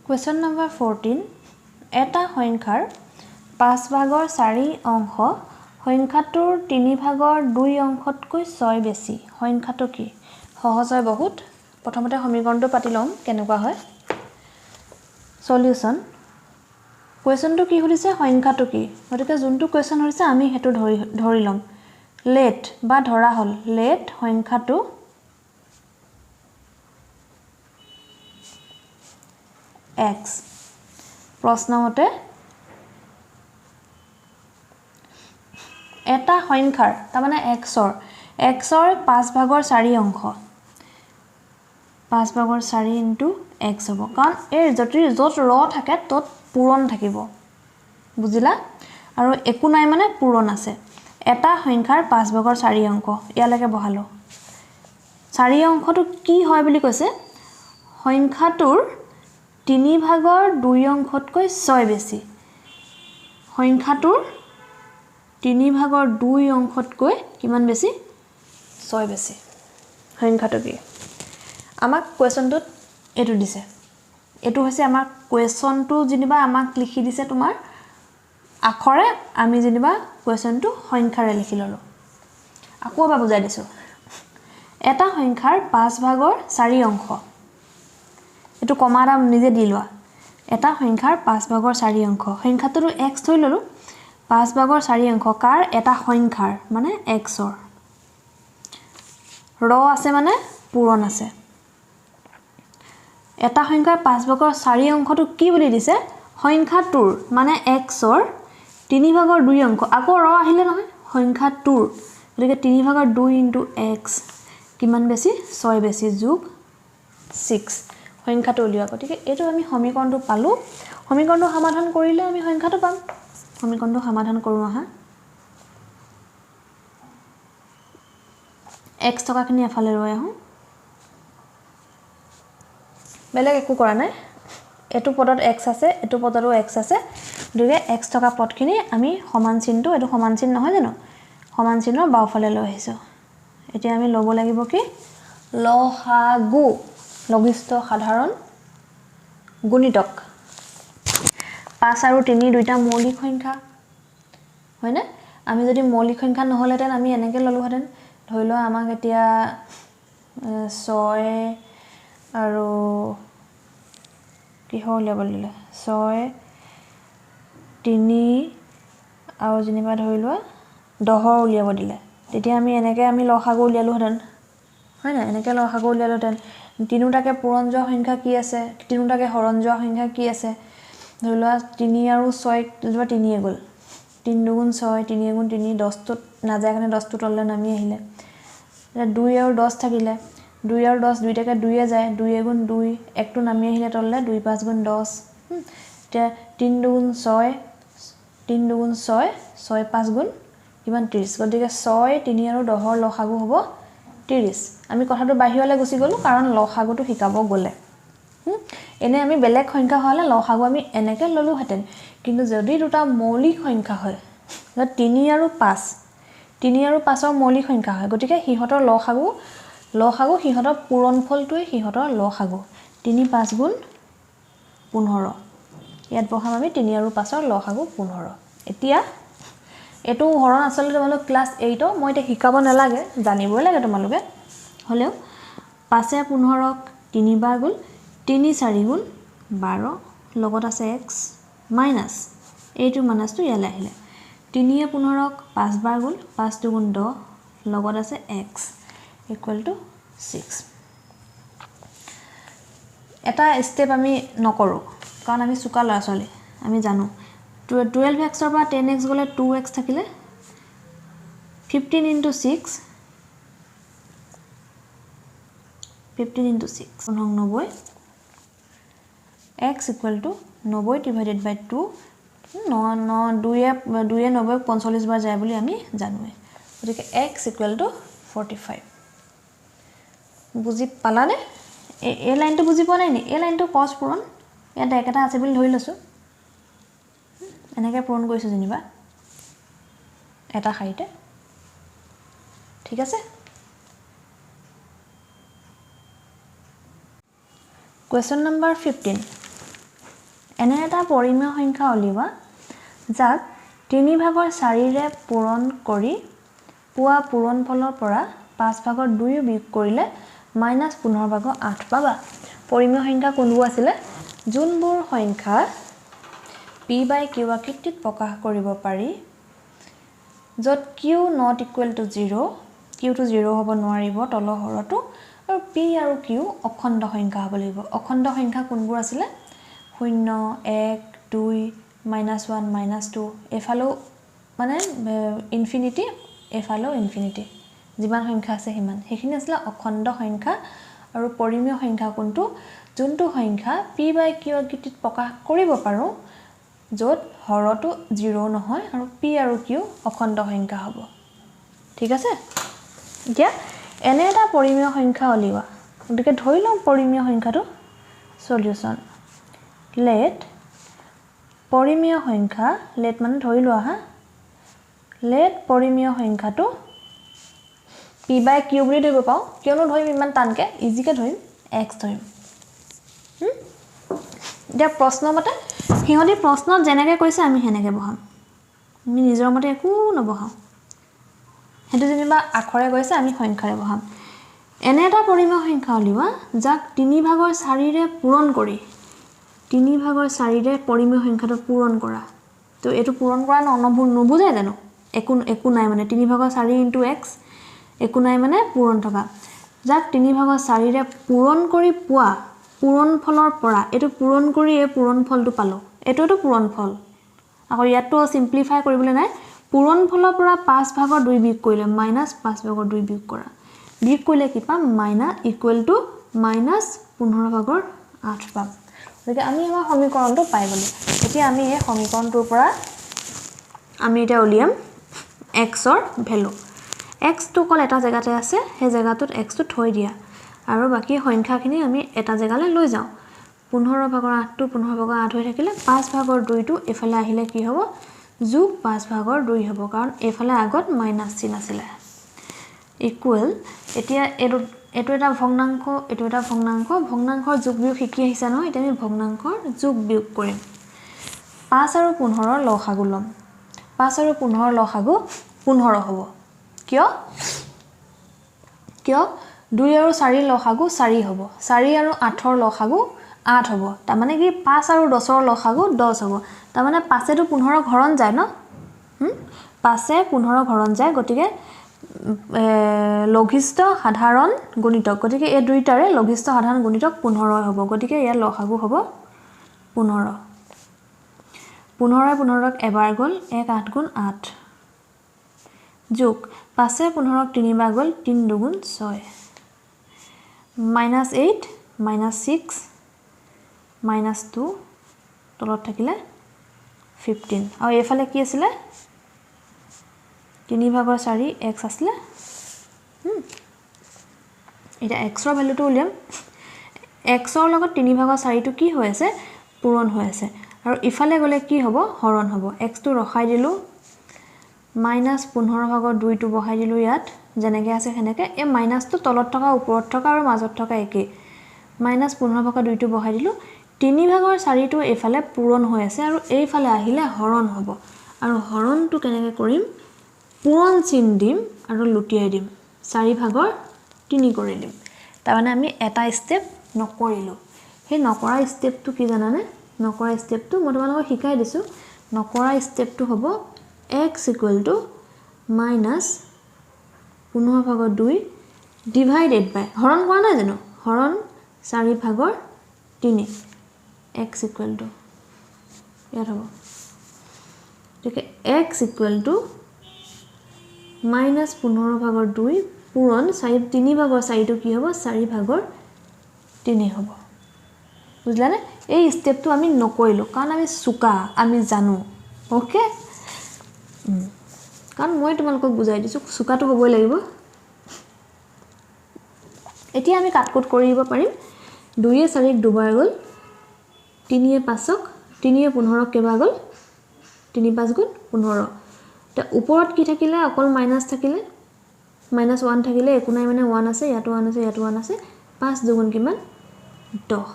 Question number 14. এটা সংখ্যাৰ 5/4 অংশ সংখ্যাটোৰ 3/2 অংশতকৈ 6 বেছি সংখ্যাটো কি সহজ হয় বহুত প্ৰথমতে সমীকৰণটো পাতি লম কেনেকুৱা হয় সলিউশন কোৱেশ্চনটো কি হৈছে সংখ্যাটো কি গতিকে যোনটো কোৱেশ্চন হৈছে আমি হেতু ধৰি লম লেট বা ধৰা হল লেট সংখ্যাটো x প্ৰশ্নমতে এটা সংখ্যাৰ তাৰ মানে x ৰ 5/4 অংশ 5/4 ইনটু x হ'ব কাৰণ এই য'ত ৰ থাকে তত পূৰণ থাকিব বুজিলা আৰু একো নাই মানে পূৰণ আছে এটা সংখ্যাৰ 5/4 অংক ইয়ালৈকে বহালো 4 অংকটো কি হয় বুলি কৈছে সংখ্যাটোৰ 3/2 অংশতকৈ 6 বেছি সংখ্যাটোৰ 3/2 অংশতকৈ কিমান বেছি 6 বেছি সংখ্যাটো কি আমাক কোৱেশ্চনটোত এটো দিছে এটো হৈছে আমাৰ কোৱেশ্চনটো যেনিবা আমাক লিখি দিছে তোমাৰ আখৰে আমি যেনিবা কোৱেশ্চনটো সংখ্যাৰে লিখি ললো আকৌ এবাৰ বুজাই দিছো এটা সংখ্যাৰ 5/4 অংশ এটো কমাৰা নিজে দি লোৱা এটা সংখ্যাৰ 5/4 অংশ সংখ্যাটোৰ x থৈ ললো 5/4 অংক কাৰ এটা সংখ্যাৰ মানে x ৰ ৰ আছে মানে পূৰণ আছে এটা সংখ্যাৰ 5/4 অংকটো কি বুলি দিছে সংখ্যাটোৰ মানে x ৰ 3/2 অংক আকৌ ৰ আহিলে নহয় সংখ্যাটোৰ গতিকে 3/2 ইনটু x কিমান বেছি 6 বেছি যোগ 6 সংখ্যাটো উলিওৱা গতিকে এটো আমি সমীকৰণটো পালো সমীকৰণটো সমাধান কৰিলে আমি সংখ্যাটো পাম সমীকৰণটো সমাধান কৰো আহা x টকাখিনি এফালে ৰৈ আহো বেলেগ একো কৰা নাই এটো পদত x আছে এটো পদতো x আছে দুইৰে x টকা পদখিনি আমি সমান চিহ্নটো এটো সমান চিহ্ন নহয় জানো সমান চিহ্নৰ বাওফালে লৈ আহিছো এতিয়া আমি লব লাগিব কি লসাগু লঘিষ্ঠ সাধাৰণ গুণিতক 5 আৰু 3 দুইটা মৌলিক সংখ্যা হয়নে আমি যদি মৌলিক সংখ্যা নহলেতেন আমি এনেকে ললোহেতেন ধৰিলো আমাক এতিয়া 6 আৰু কি হলে বলিলে 6 3 আৰু যেনিবা ধৰিলো 10 উলিয়াব দিলে তেতিয়া আমি এনেকে আমি লসাগু উলিয়ালোহেতেন হয় না এনেকে লসাগু উলিয়ালোহেতেন তিনিটাকে পূৰণ যোৱা সংখ্যা কি আছে তিনিটাকে হৰণ যোৱা সংখ্যা কি আছে ধৰিলো 3 আৰু 6 যেনিবা 3 এ গল 3 2 6 3 গুণ 3 10 ত না যায় কাৰণে 10 টো তললে নামি আহিলে 2 আৰু 10 থাকিলে 2 আৰু 10 দুইটাকে 2 এ যায় 2 গুণ 2 একটো নামি আহিলে তললে 2 5 গুণ 10 তে 3 2 6 3 2 6 6 5 গুণ কিমান 30 গতিকে 6 3 আৰু 10 ৰ লসাগু হ'ব 30 আমি কথাটো বাহিৰলে গুছি গলো কাৰণ লসাগুটো হিকাব গলে এনে আমি বেলেগ সংখ্যা হলে লসাগু আমি এনেকে ললো হেতেন কিন্তু যদি দুটা মৌলিক সংখ্যা হয় 3 আৰু 5 3 আৰু 5 ৰ মৌলিক সংখ্যা হয় গতিকে হিহতৰ লসাগু হিহতৰ পূৰণফলটোই হিহতৰ লসাগু 3 5 গুণ 15 ইয়াত বহাম আমি 3 আৰু 5 ৰ লসাগু 15 এতিয়া এটো হৰণ আসলে তোমালোক ক্লাস 8 মই এটা হিকাব নালাগে জানিবই লাগে তোমালোকে হলেও 5 এ 15 ক 3 বাৰ গুণ 3 4 গুণ 12 লগত আছে x মাইনাস এইটো মাইনাসটো ইয়ালে আহিলে 3 এ 15 ক 5 বাৰ গুণ 5 2 গুণ 10 লগত আছে x ইকুৱেল টু 6 এটা স্টেপ আমি নকৰো কাৰণ আমি সুকা লৰাছলি আমি জানো 12x ৰ পৰা 10x গলে 2x থাকিলে 15 into 6 15 into 6 90 x equal to 90 divided by 2 2 এ 90 45 বাৰ যায় বুলি আমি জানোৱে গতিকে x equal to 45 বুজি পালানে এই লাইনটো বুজি পোৱা নাই নি এই লাইনটো cos পূৰণ ইয়াত একটা আছে বুলি ধৰি লৈছো এনেকে পূৰণ কৰিছো যেনিবা এটা খাইতে ঠিক আছে Question number 15. এনে এটা পৰিমেয় সংখ্যা উলিওৱা যাক 3/4 ৰে পূৰণ কৰি পোৱা পূৰণফলৰ পৰা 5/2 বিয়োগ কৰিলে -15/8 পাবা পৰিমেয় সংখ্যা কোনবোৰ আছিল যোনবোৰ সংখ্যা p/q আকৃতিত প্ৰকাশ কৰিব পাৰি যত q not equal to 0 q to 0 হ'ব নোৱাৰিব তলৰ হৰটো আৰু p আৰু q অখণ্ড সংখ্যা হ'ব লাগিব অখণ্ড সংখ্যা কোনবোৰ আছিল 0 1 2 -1 -2 এফালো মানে ইনফিনিটি এফালো ইনফিনিটি যিমান সংখ্যা আছে হিমান হেখিনি আছিল অখণ্ড সংখ্যা আৰু পৰিমেয় সংখ্যা কোনটো যোনটো সংখ্যা p/q আকৃতিত প্ৰকাশ কৰিব পাৰো যত হৰটো 0 নহয় আৰু p আৰু q অখণ্ড সংখ্যা হ'ব ঠিক আছে এতিয়া এনে এটা পৰিমেয় সংখ্যা উলিওৱা গতিকে ধৰি লওঁ পৰিমেয় সংখ্যাটো সলিউশন let পৰিমেয় সংখ্যা let মানে ধৰি লোৱা হা let পৰিমেয় সংখ্যাটো p/q বুলি ধৰিব পাও কিয়নো ধৰিম ইমান টানকে ইজিকে ধৰিম x ধৰিম এতিয়া প্ৰশ্ন মতে হিহতি প্ৰশ্নত যেনেকৈ কৈছে আমি হেনেকে বহাম আমি নিজৰ মতে একো নবহাম হেতু যেনিবা আখৰে কৈছে আমি সংখ্যাৰে বহাম এনে এটা পৰিমেয় সংখ্যা উলিওৱা যাক 3/4 ৰে পূৰণ কৰি 3/4 ৰে পৰিমেয় সংখ্যাটো পূৰণ কৰা তো এটো পূৰণ কৰা নবুজায় জানো একো নাই মানে 3/4 * x একো নাই মানে পূৰণ থকা যাক 3/4 ৰে পূৰণ কৰি পোৱা পূৰণফলৰ পৰা এটো পূৰণ কৰি এই পূৰণফলটো পালো এটোটো পূৰণফল আকৌ ইয়াতো সিম্পলিফাই কৰিবলৈ নাই পূৰণফলৰ পৰা 5/2 বিয়োগ কৰিলে -5/2 বিয়োগ কৰা বিয়োগ কৰিলে কি পাম -15/8 পাম গতিকে আমি আমাৰ সমীকৰণটো পাই গলো এতিয়া আমি এই সমীকৰণটোৰ পৰা আমি এটা উলিয়াম x ৰ ভ্যালু x টো কল এটা জায়গাতে আছে সেই জায়গাটোত x টো থৈ দিয়া আৰু বাকি সংখ্যাখিনি আমি এটা জায়গালৈ লৈ যাও 15/8 টো 15/8 হৈ থাকিলে 5/2 টো এফালে আহিলে কি হ'ব যোগ 5/2 হ'ব কাৰণ এফালে আগত মাইনাস চিন আছিল ইকুৱেল এতিয়া এটো এটা ভগ্নাংশ এটো এটা ভগ্নাংশৰ যোগ বিয়োগ শিকি আহিছা নহয় এতিয়া আমি ভগ্নাংশৰ যোগ বিয়োগ কৰিম 5 আৰু 15 লসাগু লম 5 আৰু 15 লসাগু 15 হ'ব কিয় 2 আৰু 4 লসাগু 4 হ'ব 4 আৰু 8 ৰ লসাগু 8 হ'ব তাৰ মানে কি 5 আৰু 10 ৰ লসাগু 10 হ'ব তাৰ মানে 5 এটো 15 ঘৰণ যায় ন 5 এ 15 ঘৰণ যায় গতিকে লঘিষ্ঠ সাধাৰণ গুণিতক গতিকে এই দুইটাৰে লঘিষ্ঠ সাধাৰণ গুণিতক 15 হ'ব গতিকে ইয়াৰ লসাগু হ'ব 15 15 15ক এবাৰ গল 1 8 গুণ 8 যোগ 5 15ক 3 বাৰ গল 3 2 গুণ 6 -8 -6 -2 তলত থাকিলে 15 আৰু এফালে কি আছিল 3/4 x আছিল এটা x ৰ ভ্যালুটো উলিয়াম x ৰ লগত 3/4 টো কি হৈ আছে পূৰণ হৈ আছে আৰু ইফালে গলে কি হ'ব হৰণ হ'ব x টো ৰখাই দিলো -15/2 টো বহাই দিলো ইয়াত যেনেকৈ আছে হেনেকে এই মাইনাসটো তলত থকা ওপৰত থকা আৰু মাজত থকা একে -15/2 টো বহাই দিলো 3/4 টো এফালে পূৰণ হৈ আছে আৰু এইফালে আহিলে হৰণ হ'ব আৰু হৰণটো কেনেকৈ কৰিম পূৰণ চিন দিম আৰু লুটিয়াই দিম 4/3 কৰি দিম তাৰ মানে আমি এটা স্টেপ নকৰিলো সেই নকৰা স্টেপটো কি জানানে নকৰা স্টেপটো মই তোমালোকক শিকাই দিছো নকৰা স্টেপটো হ'ব x = -15/2 ডিভাইডেড বাই হৰণ কৰা নাই জানো হৰণ 4/3 x = ইয়াত হ'ব ঠিক x = -15/2 পূৰণ 3/4 টো কি হ'ব 4/3 হ'ব বুঝলানে এই স্টেপটো আমি নকৰিলো কাৰণ আমি সুকা আমি জানো ওকে কাৰণ মই তোমালোকক বুজাই দিছো সুকাটো হ'বই লাগিব এতিয়া আমি কাটকুট কৰি দিব পাৰিম 2 এ 4 ক দুবাৰ গল 3 এ 5 ক 3 এ 15 ক কেবা গল 3 5 গুণ 15 তে ওপৰত কি থাকিলে অকল মাইনাস থাকিলে -1 থাকিলে একো নাই মানে 1 আছে ইয়াতো 1 আছে ইয়াতো 1 আছে 5 দুগুণ কিমান 10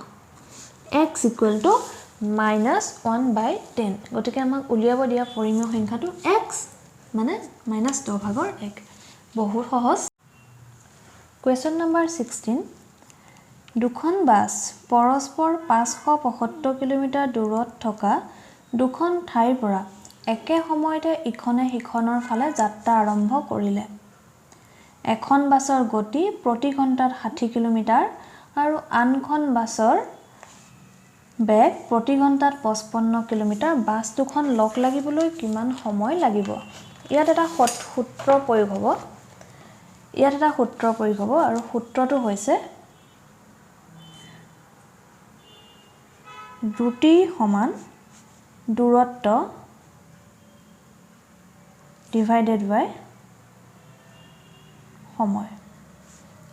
x = -1/10 গতিকে আমাক উলিয়াব দিয়া পৰিমেয় সংখ্যাটো x মানে -10/1 বহুত সহজ Question number 16 দুখন বাছ পৰস্পৰ 575 কিলোমিটাৰ দূৰত থকা দুখন ঠাইৰ পৰা একে সময়তে ইখনে সিখনৰ ফালে যাত্ৰা আৰম্ভ কৰিলে এখন বাছৰ গতি প্ৰতি ঘণ্টাত 60 কিলোমিটাৰ আৰু আনখন বাছৰ বেগ প্ৰতি ঘণ্টাত 55 কিলোমিটাৰ বাছ দুখন লগ লাগিবলৈ কিমান সময় লাগিব ইয়াত এটা সূত্ৰ প্ৰয়োগ হ'ব আৰু সূত্ৰটো হৈছে দ্ৰুতি সমান দূৰত্ব ডিভাইডেড বাই সময়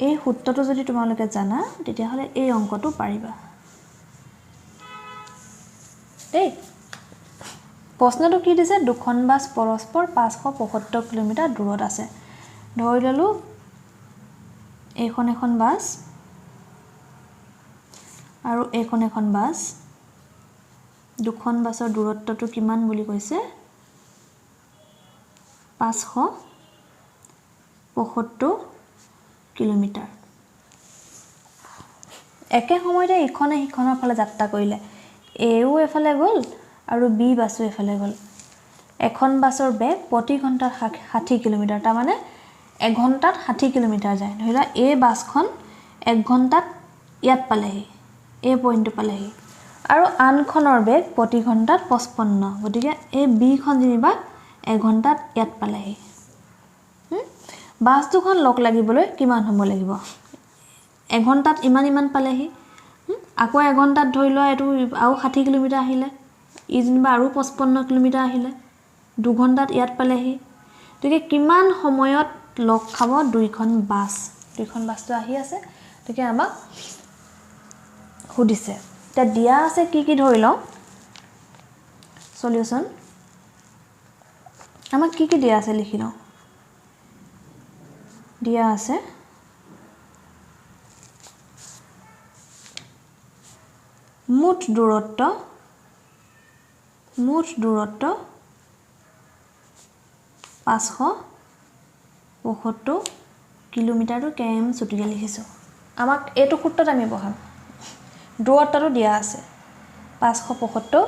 এই সূত্ৰটো যদি তোমালোকে জানা তেতিয়াহলে এই অংকটো পাৰিবা দেই প্ৰশ্নটো কি দিছে দুখন বাছ পৰস্পৰ 575 কিলোমিটাৰ দূৰত আছে ধৰি ললো এখন বাছ আৰু এখন বাছ দুখন বাছৰ দূৰত্বটো কিমান বুলি কৈছে 575 কিলোমিটাৰ একে সময়তে ইখনে সিখনৰ ফালে যাত্ৰা কৰিলে এও এফালে গ'ল আৰু বি বাছও এফালে গ'ল এখন বাছৰ বেগ প্ৰতি ঘণ্টাত 60 কিলোমিটাৰ তাৰ মানে এক ঘণ্টাত 60 কিলোমিটাৰ যায় ধৰিলা এ বাছখন এক ঘণ্টাত ইয়াত পালেহি এ পইণ্টটো পালেহি আৰু আনখনৰ বেগ প্ৰতি ঘণ্টাত 55 গতিকে এই বি খন যেনিবা এক ঘণ্টাত ইয়াত পালেহি বাছ দুখন লগ লাগিবলৈ কিমান সময় লাগিব এক ঘণ্টাত ইমান পালেহি আকৌ এক ঘণ্টাত ধৰি লোৱা এটো আৰু 60 কিলোমিটাৰ আহিলে ই যেনিবা আৰু 55 কিলোমিটাৰ আহিলে 2 ঘণ্টাত ইয়াত পালেহি গতিকে কিমান সময়ত লগ খাব দুইখন বাছটো আহি আছে গতিকে আমাক সুধিছে তে দিয়া আছে কি ধৰি লওঁ সলিউশন আমাক কি দিয়া আছে লিখি লওঁ দিয়া আছে মুঠ দূৰত্ব 575 কিলোমিটাৰটো কেএম ছুটিকে লিখিছো আমাক এইটো সূত্ৰত আমি বহাম দূৰত্বটো দিয়া আছে 575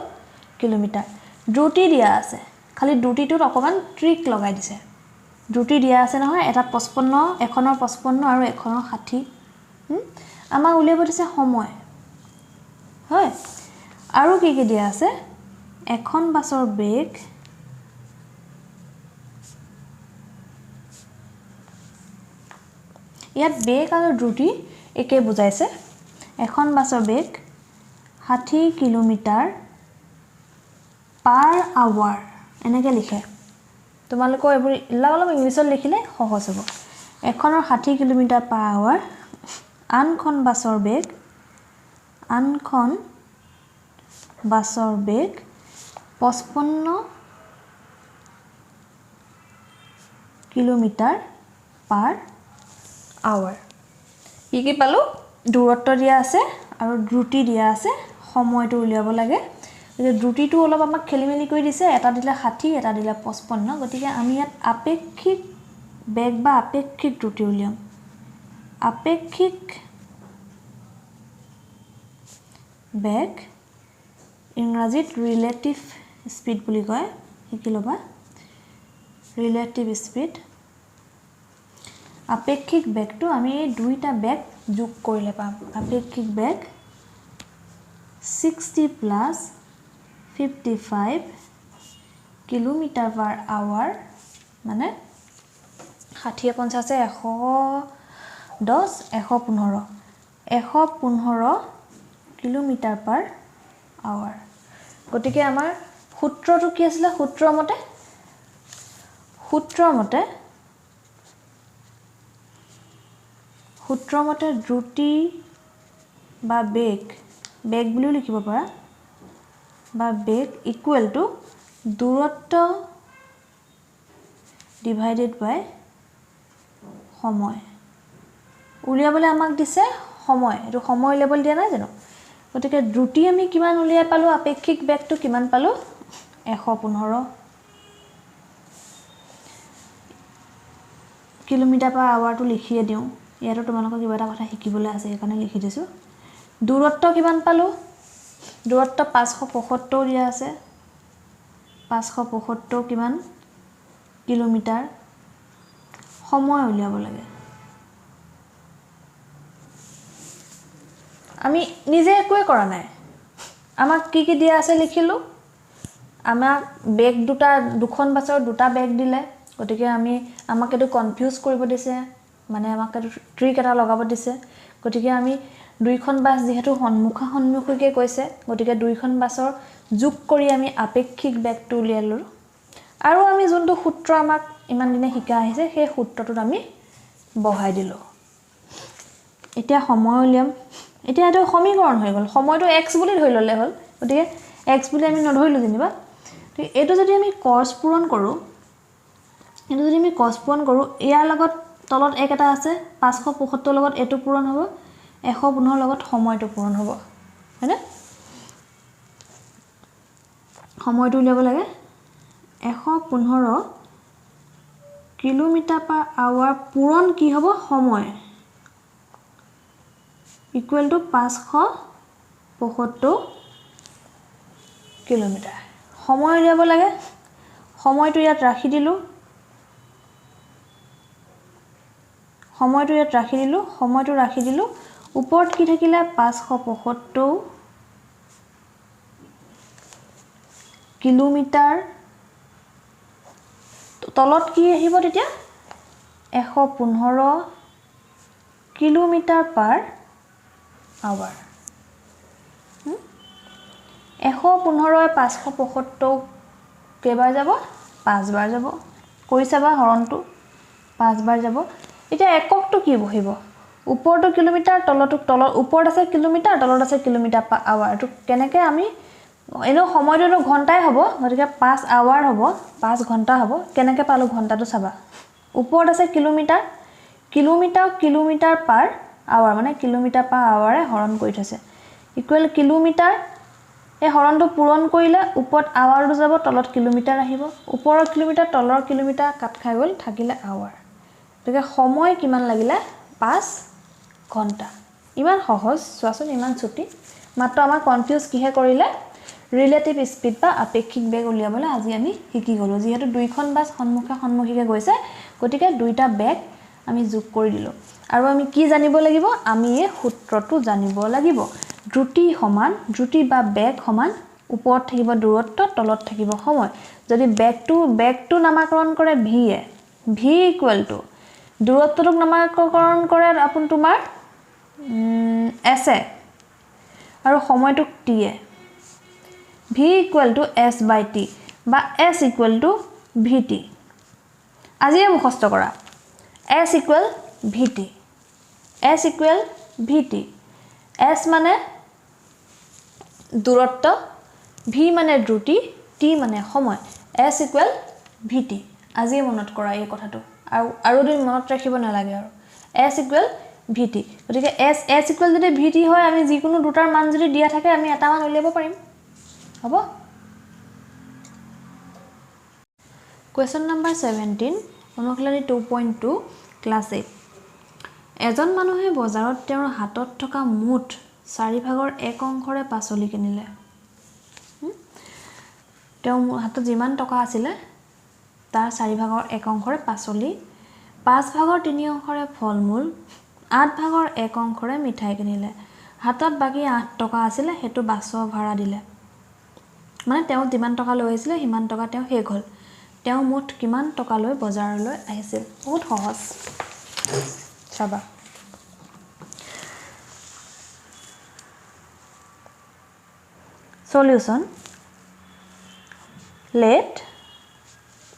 কিলোমিটাৰ দ্ৰুতি দিয়া আছে খালি দ্ৰুতিটোত অকমান ট্ৰিক লগাই দিছে দ্ৰুতি দিয়া আছে নহয় এটা 55 এখনৰ 55 আৰু এখনৰ 60 আমাক উলিয়াব দিছে সময় হয় আৰু কি দিয়া আছে এখন বাছৰ বেগ ইয়াত বেগ আৰু দ্ৰুতি একে বুজাইছে এখন বাছৰ বেগ 60 কিলোমিটাৰ পাৰ আৱাৰ এনেকে লিখে তোমালোকৰ এইবোৰ অলপ ইংলিছত লিখিলে সহজ হ'ব এখনৰ 60 কিলোমিটাৰ পাৰ আৱাৰ আনখন বাছৰ বেগ 55 কিলোমিটাৰ পাৰ আৱাৰ কি পালো দূৰত্ব দিয়া আছে আৰু দ্ৰুতি দিয়া আছে সময়টো উলিয়াব লাগে এই দ্ৰুতিটো অলপ আমাক খেলিমেলি কৰি দিছে এটা দিলে 60 এটা দিলে 55 গতিকে আমি ইয়াত আপেক্ষিক বেগ বা আপেক্ষিক দ্ৰুতি উলিয়াম আপেক্ষিক বেগ ইংৰাজীত ৰিলেটিভ স্পীড বুলি কয় কি লবা ৰিলেটিভ স্পীড আপেক্ষিক বেগটো আমি এই দুইটা বেগ যোগ কৰিলে পাম আপেক্ষিক বেগ 60 প্লাস 55 কিলোমিটাৰ পাৰ আৱাৰ মানে 60 50 110 115 কিলোমিটাৰ পাৰ আৱাৰ গতিকে আমাৰ সূত্ৰটো কি আছিল সূত্ৰমতে দ্ৰুতি বা বেগ বুলিও লিখিব পাৰা বা বেগ ইকুৱেল টু দূৰত্ব ডিভাইডেড বাই সময় উলিয়াবলৈ আমাক দিছে সময় এটো সময় লেভেল দিয়া নাই জানো গতিকে দ্ৰুতি আমি কিমান উলিয়াই পালো আপেক্ষিক বেগটো কিমান পালো 115 কিলোমিটাৰ পাৰ আৱাৰটো লিখিয়ে দিওঁ ইয়াতো তোমালোকক কিবা এটা কথা শিকিবলৈ আছে সেইকাৰণে লিখি দিছো দূৰত্ব কিমান পালো দূৰত্ব 575 দিয়া আছে 575 কিমান কিলোমিটাৰ সময় উলিয়াব লাগে আমি নিজে একোৱে কৰা নাই আমাক কি দিয়া আছে লিখিলো আমাক বেগ দুখন বাছৰ দুটা বেগ দিলে গতিকে আমাক এটো কনফিউজ কৰিব দিছে মানে আমাক ট্ৰিক এটা লগাব দিছে গতিকে আমি দুইখন বাছ যেহেতু সন্মুখে কৈছে গতিকে দুইখন বাছৰ যোগ কৰি আমি আপেক্ষিক বেগটো উলিয়ালো আৰু আমি যোনটো সূত্ৰ আমাক ইমান দিনে শিকা আহিছে সেই সূত্ৰটোত আমি বহাই দিলো এতিয়া সময় উলিয়াম এতিয়া এটো সমীকৰণ হৈ গল সময়টো x বুলি ধৰি ললে হল গতিকে x বুলি আমি নধৰিলো যেনিবা এটো যদি আমি cos পূৰণ কৰো ইয়াৰ লগত তলত এক এটা আছে 575 লগত এটো পূৰণ হ'ব 115 লগত সময়টো পূৰণ হ'ব হয়নে সময়টো উলিয়াব লাগে 115 কিলোমিটাৰ পাৰ আৱাৰ পূৰণ কি হ'ব সময় equal to 575 কিলোমিটাৰ সময় উলিয়াব লাগে সময়টো ইয়াত ৰাখি দিলো সময়টো ৰাখি দিলো ওপৰত কি থাকিলে 575 কিলোমিটাৰ তলত কি আহিব তেতিয়া 115 কিলোমিটাৰ পাৰ আৱাৰ 115 575 কেইবাৰ যাব 5 বাৰ যাব কৰি চাবা হৰণটো 5 বাৰ যাব এতিয়া এককটো কি বহিব ওপৰটো কিলোমিটাৰ ওপৰত আছে কিলোমিটাৰ তলত আছে কিলোমিটাৰ পাৰ আৱাৰ এটো কেনেকৈ আমি এনো সময়টো ঘন্টাই হ'ব গতিকে 5 আৱাৰ হ'ব 5 ঘন্টা হ'ব কেনেকৈ পালো ঘন্টাটো চাবা ওপৰত আছে কিলোমিটাৰ পাৰ আৱাৰ মানে কিলোমিটাৰ পাৰ আৱাৰে হৰণ কৰি থৈছে ইকুৱেল কিলোমিটাৰ এই হৰণটো পূৰণ কৰিলে ওপৰত আৱাৰটো যাব তলত কিলোমিটাৰ আহিব ওপৰৰ কিলোমিটাৰ তলৰ কিলোমিটাৰ কাট খাই গল থাকিলে আৱাৰ গতিকে সময় কিমান লাগিলে 5 ঘন্টা ইমান সহজ চোৱাচোন ইমান ছুটি মাত্ৰ আমাৰ কনফিউজ কিহে কৰিলে ৰিলেটিভ স্পিড বা আপেক্ষিক বেগ উলিয়াবলৈ আজি আমি শিকি গলো যেহেতু দুইখন বাছ সন্মুখে গৈছে গতিকে দুইটা বেগ আমি যোগ কৰি দিলো আৰু আমি কি জানিব লাগিব আমি এই সূত্ৰটো জানিব লাগিব দ্ৰুতি বা বেগ সমান ওপৰত থাকিব দূৰত্ব তলত থাকিব সময় যদি বেগটো নামাকৰণ কৰে v ইকুৱেল টু দূৰত্বটোক নামাকৰণ কৰে আপোন তোমাৰ s আৰু সময়টোক t v equal to s by t বা s ইকুৱেল টু vt আজিয়ে মুখস্থ কৰা s ইকুৱেল vt s মানে দূৰত্ব v মানে দ্ৰুতি t মানে সময় s ইকুৱেল vt আজিয়ে মনত কৰা এই কথাটো আৰু দিন মনত ৰাখিব নালাগে আৰু s ইকুৱেল vt গতিকে s ইকুৱেল যদি vt হয় আমি যিকোনো দুটাৰ মান যদি দিয়া থাকে আমি এটা মান উলিয়াব পাৰিম হ'ব Question number 17 অনুশীলনী 2.2 class 8 এজন মানুহে বজাৰত তেওঁৰ হাতত থকা মুঠ 4 ভাগৰ 1 অংশৰে পাচলি কিনিলে তেওঁ হাতত যিমান টকা আছিল তাৰ 4 ভাগৰ 1 অংশৰে পাচলি 5 ভাগৰ 3 অংশৰে ফলমূল 8 ভাগৰ 1 অংশৰে মিঠাই কিনিলে হাতত বাকি 8 টকা আছিল হেতু বাছৰ ভাড়া দিলে মানে তেওঁ যিমান টকা লৈ আহিছিল হিমান টকা তেওঁ শেষ হ'ল তেওঁ মুঠ কিমান টকা লৈ বজাৰলৈ আহিছিল বহুত সহজ চাবা সলিউশন লেট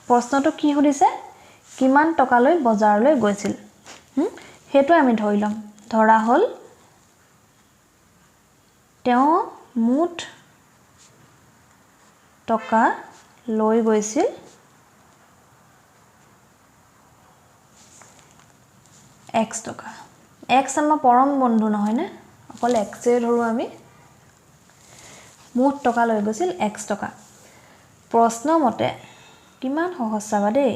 প্ৰশ্নটো কি সুধিছে কিমান টকা লৈ বজাৰলৈ গৈছিল হেতু আমি ধৰি লম ধৰা হল তেওঁ মুঠ টকা লৈ গৈছিল x টকা x আমাৰ পৰম বন্ধু নহয় নে অকল x এ ধৰো আমি মুঠ টকা লৈ গৈছিল x টকা প্ৰশ্ন মতে কিমান সহজ চাবা দেই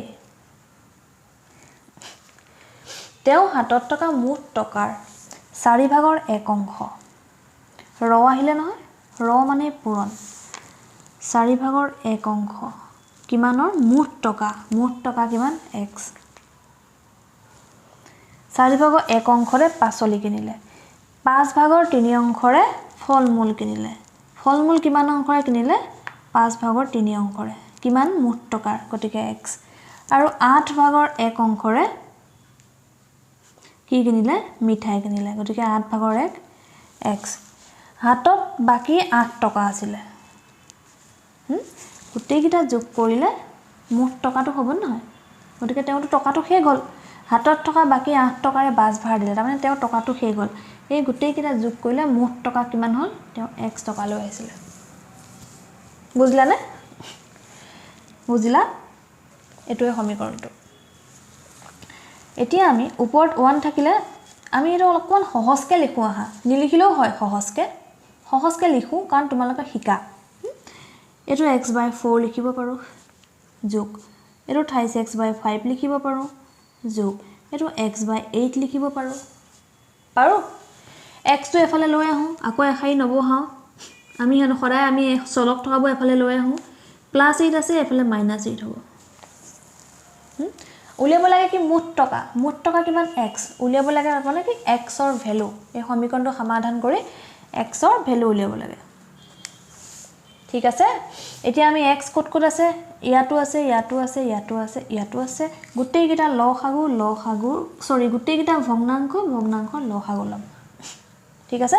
তেওঁ হাতত টকা মুঠ টকাৰ 4/1 অংশ ৰ আহিলে নহয় ৰ মানে পূৰণ 4/1 অংশ কিমানৰ মুঠ টকা কিমান x 4/1 অংশৰে পাচলি কিনিলে 5/3 অংশৰে ফল-মূল কিনিলে ফল-মূল কিমান অংশৰে কিনিলে 5/3 অংশৰে কিমান মুঠ টকাৰ গতিকে x আৰু 8/1 অংশৰে কি কিনিলে মিঠাই কিনিলে গতিকে 8/1 x হাতত বাকি 8 টকা আছিল গোটেই কিটা যোগ কৰিলে মুঠ টকাটো হ'ব নহয় গতিকে তেওঁটো টকাটো শেষ গল হাতত টকা বাকি 8 টকাৰে বাছ ভাড়া দিলে তাৰ মানে তেওঁ টকাটো শেষ গল এই গোটেই কিটা যোগ কৰিলে মুঠ টকা কিমান হল তেওঁ x টকা লৈ আহিছিল বুজিলা নে বুজিলা এটোৱে সমীকৰণটো এতিয়া আমি ওপৰত 1 থাকিলে আমি এটা অলপমান সহজকে লিখো আহা নিলিখিলেও হয় সহজকে লিখো কাৰণ তোমালোকে শিকা এটো x/4 লিখিব পাৰো যোগ এটো ঠাইছে x/5 লিখিব পাৰো যোগ এটো x/8 লিখিব পাৰো x টো এফালে লৈ আহো আকৌ এখাই নবহাও আমি হেন সদায় আমি চলক থকাবো এফালে লৈ আহো +8 আছে এফালে -8 হ'ব উলিয়াব লাগে কি মুঠ টকা কিমান x উলিয়াব লাগে মানে কি x ৰ ভ্যালু এই সমীকৰণটো সমাধান কৰি x ৰ ভ্যালু উলিয়াব লাগে ঠিক আছে এতিয়া আমি x ক'ত আছে ইয়াটো আছে গোটেই কিটা লসাগু সৰি গোটেই কিটা ভগ্নাংশ লসাগু লম ঠিক আছে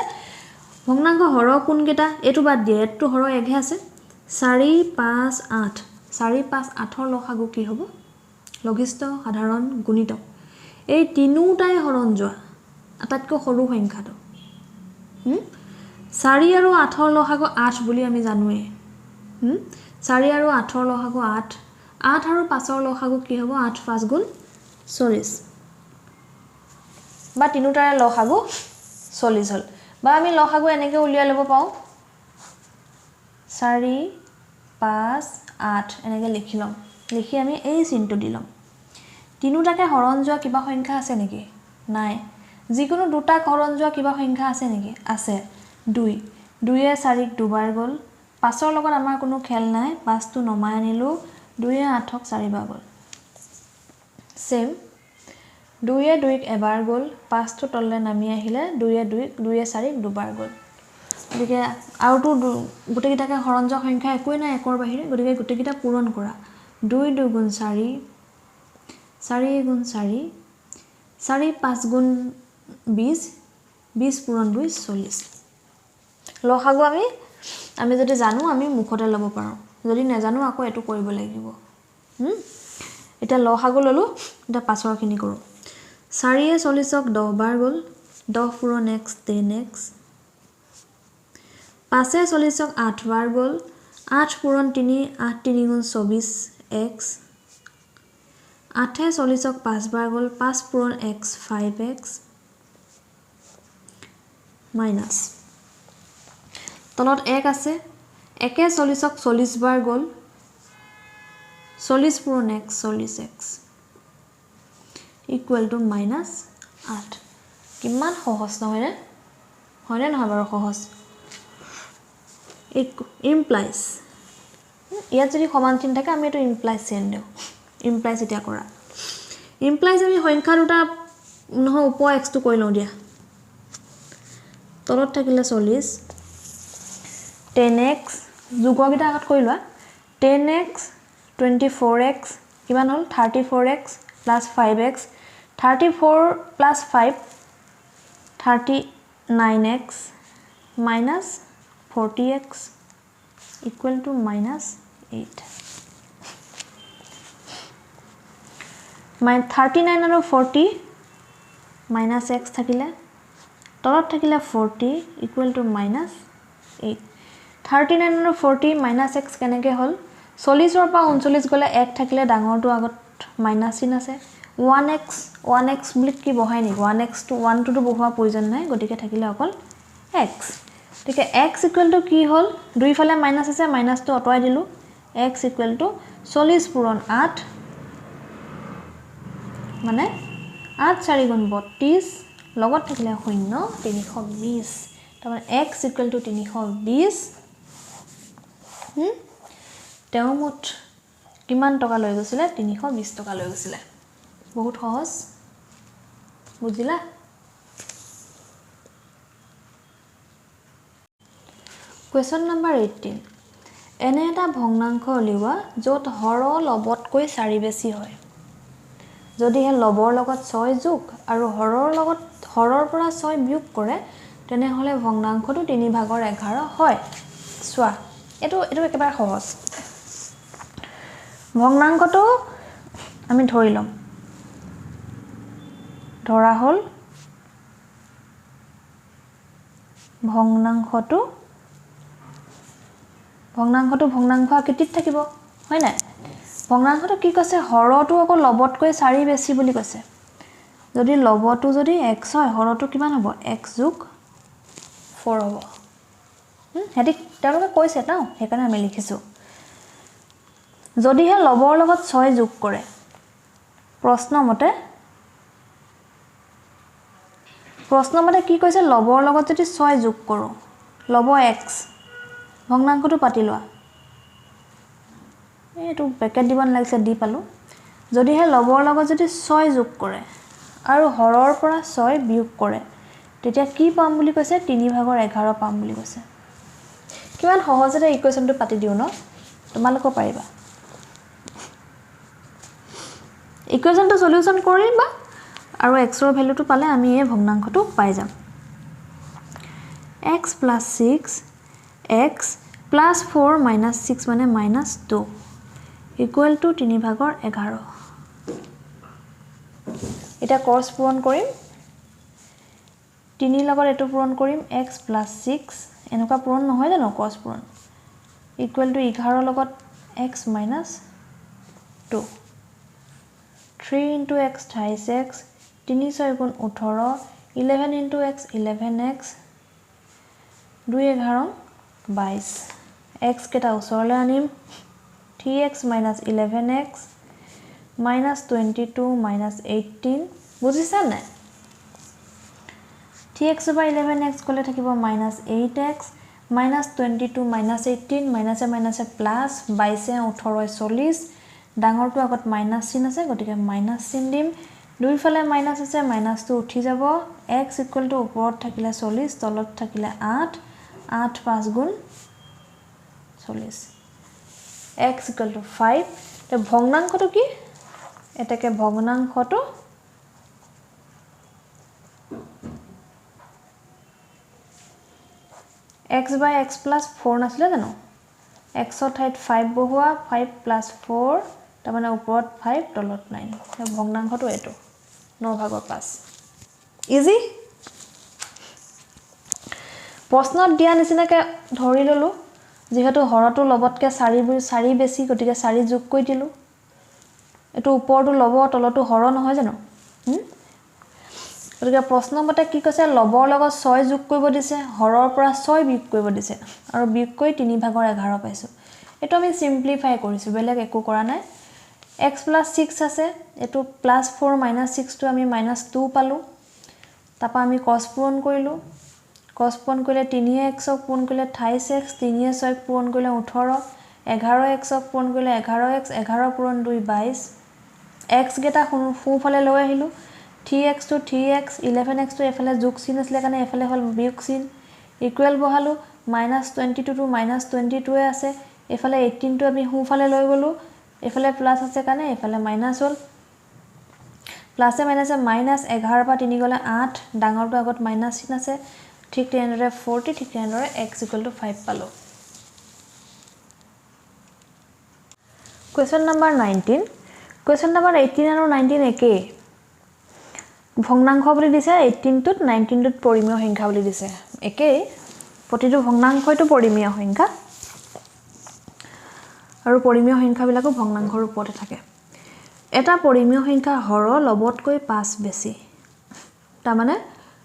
ভগ্নাংশ হৰ কোন কিটা এটো বাদ দিয়ে এটো হৰ 1 হে আছে 4 5 8 4 5 8 ৰ লসাগু কি হ'ব লঘিষ্ঠ সাধাৰণ গুণিতক এই তিনিটাই হৰণ যোৱা আটাইতকৈ সৰু সংখ্যাটো 4 আৰু 8 ৰ লসাগু 8 বুলি আমি জানোৱে 4 আৰু 8 ৰ লসাগু 8 8 আৰু 5 ৰ লসাগু কি হ'ব 8 5 গুণ 40 বা তিনিটাৰে লসাগু 40 হল বা আমি লসাগু এনেকৈ উলিয়াই লব পাও 4 5 8 এনেকৈ লিখি লম লিখি আমি এই চিনটো দিলম তিনিটাকে হৰণ যোৱা কিবা সংখ্যা আছে নেকি নাই যিকোনো দুটাক হৰণ যোৱা কিবা সংখ্যা আছে নেকি আছে 2 2 এ 4 ক দুবাৰ গল 5 ৰ লগত আমাৰ কোনো খেল নাই 5 টো নমাই আনিলো 2 এ 8 ক 4 বাৰ গল সেম 2 এ 2 ক এবাৰ গল 5 টো তললে নামি আহিলে 2 এ 4 ক দুবাৰ গল গতিকে আৰু তো গোটেই কিটাকে হৰণ যোৱা সংখ্যা একোই নাই একৰ বাহিৰে গতিকে গোটেই কিটা পূৰণ কৰা 2 2 গুণ 4 4 গুণ 4 4 5 গুণ 20 20 পূৰণ 2 40 লসাগু আমি যদি জানো আমি মুখতে লব পাৰো যদি নাজানো আকৌ এটো কৰিব লাগিব এটা লসাগু ললো এটা পাছৰখিনি কৰো 4 এ 40 ক 10 বাৰ গল 10 পূৰণ x 10x 5 এ 40 ক 8 বাৰ গল 8 পূৰণ 3 8 3 গুণ 24x 8 এ 40 ক 5 বাৰ গল 5 পূৰণ x 5x মাইনাস তলত 1 আছে 1 এ 40 ক 40 বাৰ গল 40 পূৰণ x 40x ইকুৱেল টু -8 কিমান সহজ নহয় নহয় বাৰু সহজ ইমপ্লাইজ ইয়াত যদি সমান চিন থাকে আমি এটো ইমপ্লাইজ চেন দেও ইমপ্লাইজ এটা কৰা ইমপ্লাইজ আমি সংখ্যা দুটা নহয় উপ x টো কৈ লও দিয়া তলত থাকিলে 40 10x যোগৰ কিটা আগত কৈ লোৱা 10x 24x কিমান হল 34x plus 5x 34 plus 5 39x minus 40x equal to -8 39 আৰু 40 minus x থাকিলে তলত থাকিলে 40 equal to -8 39 আৰু 40 minus x কেনেকৈ হল 40 ৰ পৰা 39 গলে 1 থাকিলে ডাঙৰটো আগত মাইনাস চিন আছে 1x বুলি কি বহাই নি 1x to 1 to বহোৱা প্ৰয়োজন নাই গতিকে থাকিলে অকল x গতিকে x = কি হ'ল দুইফালে মাইনাস আছে মাইনাসটো অতৰাই দিলো x = 40 পূৰণ 8 মানে 8 4 গুণ 32 লগত থাকিলে 0 320 তাৰমানে x = 320 তেওঁ মুঠ কিমান টকা লৈ গৈছিলে 320 টকা লৈ গৈছিলে বহুত সহজ বুজিলা Question number 18 এনে এটা ভগ্নাংশ উলিওৱা য'ত হৰ লবতকৈ 4 বেছি হয় যদি হে লবৰ লগত 6 যোগ আৰু হৰৰ পৰা 6 বিয়োগ কৰে তেনেহলে ভগ্নাংশটো 3/11 হয় চোৱা এটো একেবাৰে সহজ ভগ্নাংশটো আমি ধৰি লম ধৰা হল ভগ্নাংশ আকৃতিত থাকিব হয় না ভগ্নাংশটো কি কৈছে হৰটো আকৌ লবতকৈ 4 বেছি বুলি কৈছে যদি লবটো যদি x হয় হৰটো কিমান হ'ব x + 4 হ'ব হেতি তেওঁলোকে কৈছে ন সেইকাৰণে আমি লিখিছো যদি হে লবৰ লগত 6 যোগ কৰে প্ৰশ্ন মতে কি কৈছে লবৰ লগত যদি 6 যোগ কৰো লব x ভগ্নাংশটো পাতি লোৱা এটো ব্ৰেকেট দিব নালাগিছে দি পালো যদি হে লবৰ লগত যদি 6 যোগ কৰে আৰু হৰৰ পৰা 6 বিয়োগ কৰে তেতিয়া কি পাম বুলি কৈছে 3/11 পাম বুলি কৈছে কিমান সহজতে ইকুৱেশ্যনটো পাতি দিও ন তোমালোকো পাৰিবা ইকুৱেশ্যনটো সলিউশন কৰিবা আৰু x ৰ ভ্যালুটো পালে আমি এই ভগ্নাংশটো পাই যাম x + 6 x + 4 - 6 মানে -2 = 3/11 এটা cos পূৰণ কৰিম 3 লগত এটো পূৰণ কৰিম x + 6 এনেকুৱা পূৰণ নহয় জানো cos পূৰণ = 11 লগত x - 2 3 * x 28x 3 6 গুণ 18 11 * x 11x 2 11 22 x কেটা ওচৰলৈ আনিম 3x - 11x -22 -18 বুজিছা নাই 3x / 11x কলে থাকিব -8x -22 -18 মাইনাসে মাইনাসে প্লাস 22 18 40 ডাঙৰটো আগত মাইনাস চিন আছে গতিকে মাইনাস চিন দিম দুইফালে মাইনাস আছে মাইনাসটো উঠি যাব x = ওপৰত থাকিলে 40 তলত থাকিলে 8 8 5 গুণ 40 x = 5 তে ভগ্নাংশটো কি এটাকে ভগ্নাংশটো x/x + 4 নাছিলে জানো x ৰ ঠাইত 5 বহুৱা 5 + 4 তাৰ মানে ওপৰত 5 তলত 9 ভগ্নাংশটো এটো 9/5 ইজি প্ৰশ্নত দিয়া নিচিনাকে ধৰি ললো যেহেতু হৰটো লবতকে 4 বেছি গতিকে 4 যোগ কৰি দিলো এটো ওপৰটো লব তলটো হৰ নহয় জানো গতিকে প্ৰশ্ন মতে কি কৈছে লবৰ লগত 6 যোগ কৰিব দিছে হৰৰ পৰা 6 বিয়োগ কৰিব দিছে আৰু বিয়োগ কৰি 3/11 পাইছো এটো আমি সিম্পলিফাই কৰিছো বেলেগ একো কৰা নাই x + 6 আছে এটো +4 - 6 টো আমি -2 পালো তাপা আমি cos পূৰণ কৰিলো cos পূৰণ কৰিলে 3x ক পূৰণ কৰিলে 28x 3x ক পূৰণ কৰিলে 18 11x ক পূৰণ কৰিলে 11x 11 পূৰণ 2 22 x গেটা সোঁফালে লৈ আহিলো 3x to 3x 11x to এফালে যোগ চিন আছিল কাৰণে এফালে হল বিয়োগ চিন ইকুৱেল বহালো -22 to -22 এ আছে এফালে 18 টো আমি সোঁফালে লৈ গলো এফালে প্লাস আছে কাৰণে এফালে মাইনাস হল প্লাসে মাইনাসে -11 পা 3 গলে 8 ডাঙৰটো আগত মাইনাস চিন আছে ঠিক তেনেদৰে 40 ঠিক তেনেদৰে x = 5 পালো Question number 19 Question number 18 আৰু 19 একে ভগ্নাংশ বুলি দিছে 18 টোত 19 টোত পৰিমেয় সংখ্যা বুলি দিছে একে প্ৰতিটো ভগ্নাংশটো পৰিমেয় সংখ্যা আৰু পৰিমেয় সংখ্যা বিলাকো ভগ্নাংশৰ ওপৰতে থাকে এটা পৰিমেয় সংখ্যা হৰ লবতকৈ 5 বেছি তাৰ মানে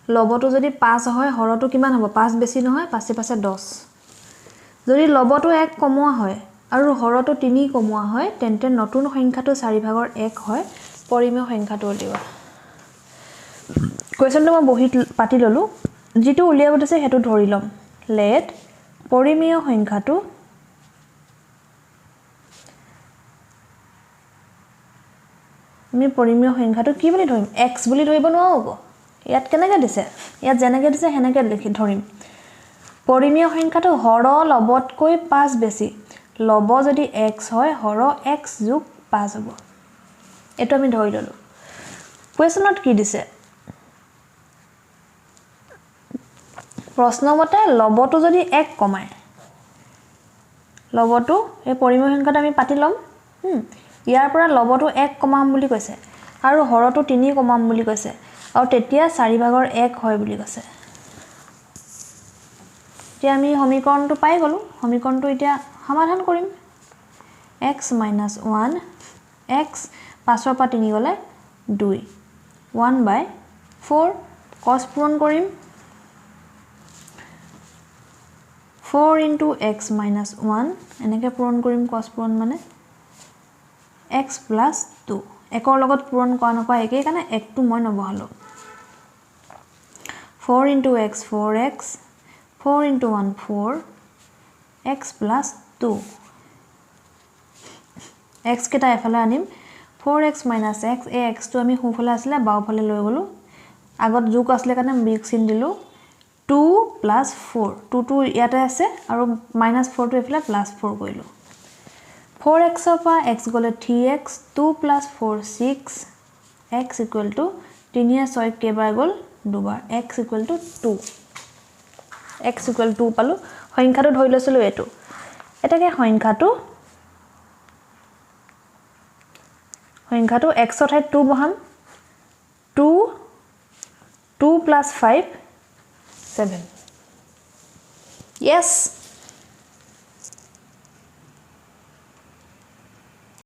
লবটো যদি 5 হয় হৰটো কিমান হ'ব 5 বেছি নহয় 5 5 10 যদি লবটো 1 কমোৱা হয় আৰু হৰটো 3 কমোৱা হয় তেন্তে নতুন সংখ্যাটো 4 ভাগৰ 1 হয় পৰিমেয় সংখ্যাটো উলিওৱা কোৱেশ্চনটো মই বহিত পাতি ললো যেটো উলিয়াব দিছে হেতু ধৰি লম লেট পৰিমেয় সংখ্যাটো আমি পৰিমেয় সংখ্যাটো কি বুলি ধৰিম x বুলি ধৰিব নোৱাৰো ইয়াত কেনেকৈ দিছে ইয়াত যেনেকৈ দিছে হেনেকৈ লিখি ধৰিম পৰিমেয় সংখ্যাটো হৰ লবতকৈ 5 বেছি লব যদি x হয় হৰ x যোগ 5 হ'ব এটো আমি ধৰি ললো কোৱেশ্চনত কি দিছে প্ৰশ্ন মতে লবটো যদি 1 কমায় লবটো এই পৰিমেয় সংখ্যাটো আমি পাতি লম ইয়াৰ পৰা লবটো 1 কমাম বুলি কৈছে আৰু হৰটো 3 কমাম বুলি কৈছে আৰু তেতিয়া 4 ভাগৰ 1 হয় বুলি কৈছে এতিয়া আমি সমীকৰণটো পাই গলো সমীকৰণটো এতিয়া সমাধান কৰিম x - 1 x 5 ৰ পৰা 3 গলে 2 1/4 cos পূৰণ কৰিম 4 into x minus 1 এনেকে পূৰণ কৰিম cos পূৰণ মানে x plus 2 একৰ লগত পূৰণ কৰা নকৰা একেই কাৰণে একটো মই নবহালো 4 into x 4x 4 into 1 4 x plus 2 x কেটা এফালে আনিম 4x minus x এই x টো আমি সোঁফালে আছিলে বাওঁফালে লৈ গলো আগত যোগ আসলে কাৰণে বিগ চিন দিলো 2 plus 4 2 2 ইয়াতে আছে আৰু minus 4 টো এফালে plus 4 কৰিলো 4x ৰ পৰা x গলে 3x 2 plus 4 6 x equal to 3 6 কেবাৰ গল দুবাৰ x equal to 2 x equal 2 পালো সংখ্যাটো ধৰি লৈছিলো এটো এটাকে সংখ্যাটো x ৰ ঠাইত 2 বহাম 2 2 plus 5 7 yes